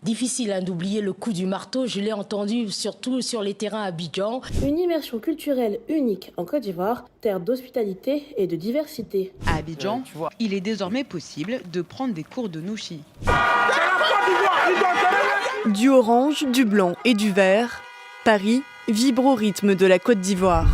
Difficile d'oublier le coup du marteau, je l'ai entendu surtout sur les terrains à Abidjan. Une immersion culturelle unique en Côte d'Ivoire, terre d'hospitalité et de diversité. À Abidjan, il est désormais possible de prendre des cours de nouchi. Du orange, du blanc et du vert, Paris vibre au rythme de la Côte d'Ivoire.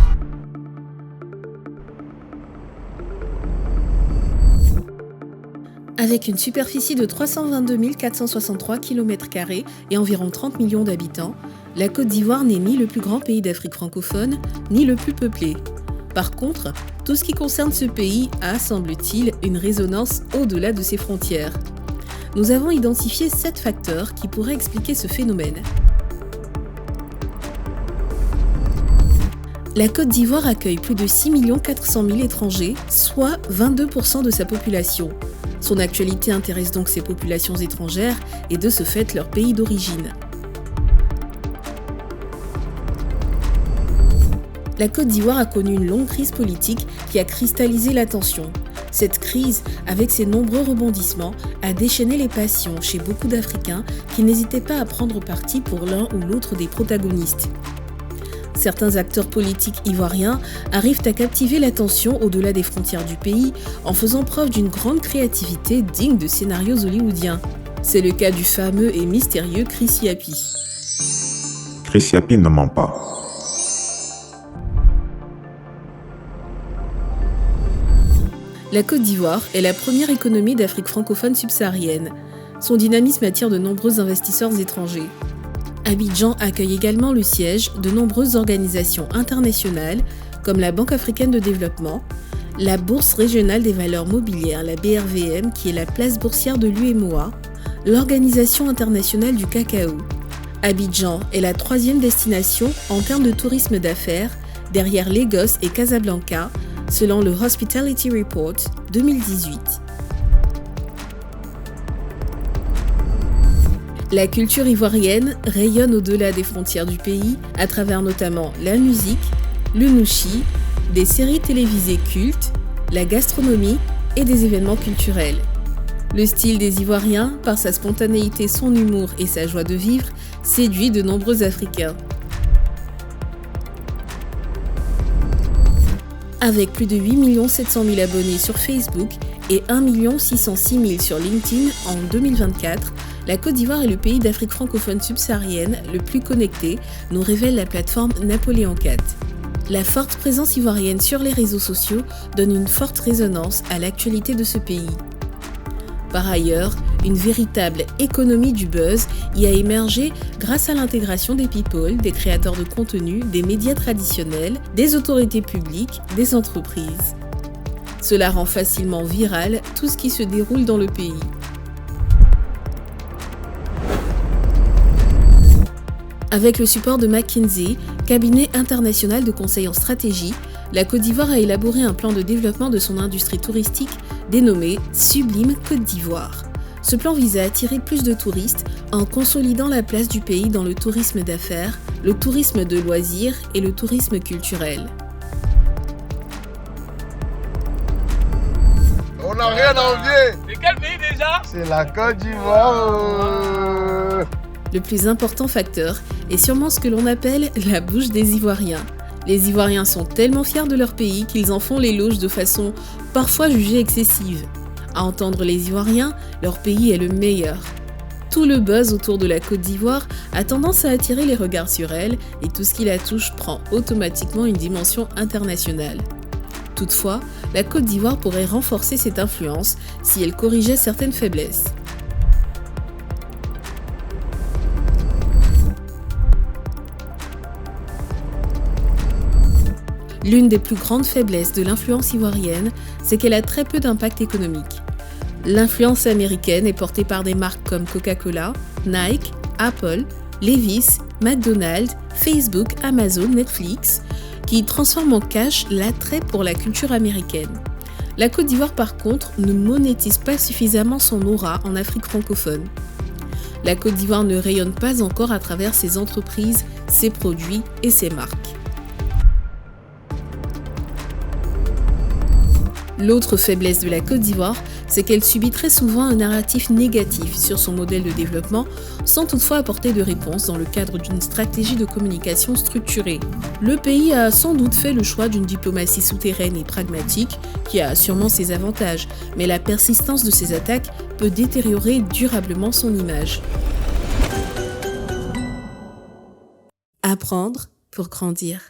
Avec une superficie de 322 463 km² et environ 30 millions d'habitants, la Côte d'Ivoire n'est ni le plus grand pays d'Afrique francophone, ni le plus peuplé. Par contre, tout ce qui concerne ce pays a, semble-t-il, une résonance au-delà de ses frontières. Nous avons identifié 7 facteurs qui pourraient expliquer ce phénomène. La Côte d'Ivoire accueille plus de 6 400 000 étrangers, soit 22% de sa population. Son actualité intéresse donc ces populations étrangères et de ce fait leur pays d'origine. La Côte d'Ivoire a connu une longue crise politique qui a cristallisé l'attention. Cette crise, avec ses nombreux rebondissements, a déchaîné les passions chez beaucoup d'Africains qui n'hésitaient pas à prendre parti pour l'un ou l'autre des protagonistes. Certains acteurs politiques ivoiriens arrivent à captiver l'attention au-delà des frontières du pays en faisant preuve d'une grande créativité digne de scénarios hollywoodiens. C'est le cas du fameux et mystérieux Chris Yapi. Chris Yapi ne ment pas. La Côte d'Ivoire est la première économie d'Afrique francophone subsaharienne. Son dynamisme attire de nombreux investisseurs étrangers. Abidjan accueille également le siège de nombreuses organisations internationales comme la Banque africaine de développement, la Bourse régionale des valeurs mobilières, la BRVM, qui est la place boursière de l'UEMOA, l'Organisation internationale du cacao. Abidjan est la 3e destination en termes de tourisme d'affaires, derrière Lagos et Casablanca, selon le Hospitality Report 2018. La culture ivoirienne rayonne au-delà des frontières du pays, à travers notamment la musique, le nouchi, des séries télévisées cultes, la gastronomie et des événements culturels. Le style des Ivoiriens, par sa spontanéité, son humour et sa joie de vivre, séduit de nombreux Africains. Avec plus de 8 700 000 abonnés sur Facebook et 1 606 000 sur LinkedIn en 2024, la Côte d'Ivoire est le pays d'Afrique francophone subsaharienne le plus connecté, nous révèle la plateforme Napoléon 4. La forte présence ivoirienne sur les réseaux sociaux donne une forte résonance à l'actualité de ce pays. Par ailleurs, une véritable économie du buzz y a émergé grâce à l'intégration des people, des créateurs de contenu, des médias traditionnels, des autorités publiques, des entreprises. Cela rend facilement viral tout ce qui se déroule dans le pays. Avec le support de McKinsey, cabinet international de conseil en stratégie, la Côte d'Ivoire a élaboré un plan de développement de son industrie touristique dénommé Sublime Côte d'Ivoire. Ce plan vise à attirer plus de touristes en consolidant la place du pays dans le tourisme d'affaires, le tourisme de loisirs et le tourisme culturel. On n'a rien à envier. C'est quel pays déjà? C'est la Côte d'Ivoire. Le plus important facteur est sûrement ce que l'on appelle la bouche des Ivoiriens. Les Ivoiriens sont tellement fiers de leur pays qu'ils en font l'éloge de façon parfois jugée excessive. À entendre les Ivoiriens, leur pays est le meilleur. Tout le buzz autour de la Côte d'Ivoire a tendance à attirer les regards sur elle et tout ce qui la touche prend automatiquement une dimension internationale. Toutefois, la Côte d'Ivoire pourrait renforcer cette influence si elle corrigeait certaines faiblesses. L'une des plus grandes faiblesses de l'influence ivoirienne, c'est qu'elle a très peu d'impact économique. L'influence américaine est portée par des marques comme Coca-Cola, Nike, Apple, Levi's, McDonald's, Facebook, Amazon, Netflix, qui transforment en cash l'attrait pour la culture américaine. La Côte d'Ivoire, par contre, ne monétise pas suffisamment son aura en Afrique francophone. La Côte d'Ivoire ne rayonne pas encore à travers ses entreprises, ses produits et ses marques. L'autre faiblesse de la Côte d'Ivoire, c'est qu'elle subit très souvent un narratif négatif sur son modèle de développement, sans toutefois apporter de réponse dans le cadre d'une stratégie de communication structurée. Le pays a sans doute fait le choix d'une diplomatie souterraine et pragmatique, qui a sûrement ses avantages, mais la persistance de ces attaques peut détériorer durablement son image. Apprendre pour grandir.